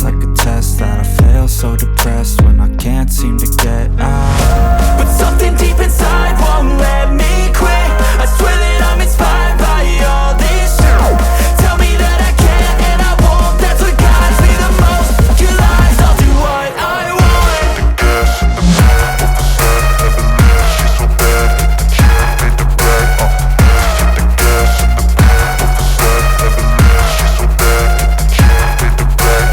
like a test that I fail, so depressed when I can't seem to get out. But something deep inside won't let me quit. I swear that I'm inspired by all this shit. Tell me that I can't and I won't. That's what guides me the most. Your lies, I'll do what I want. The gas in the back of the sun, never leave. She's so bad, can't fade the black. The gas in the back of the sun, never leave. She's so bad, can't fade the black.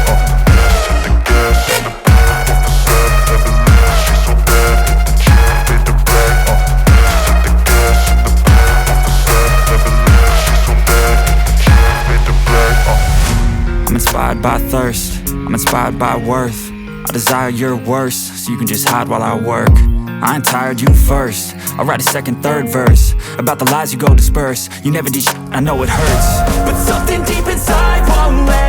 The gas in the back of the sun, never leave. She's so bad, can't fade the black. The gas in the back of the sun, never leave. She's so bad, can't fade the black. I'm inspired by thirst, I'm inspired by worth. I desire your worst, so you can just hide while I work. I ain't tired, you first. I'll write a second, third verse about the lies you go disperse. You never did shit, I know it hurts. But something deep inside won't let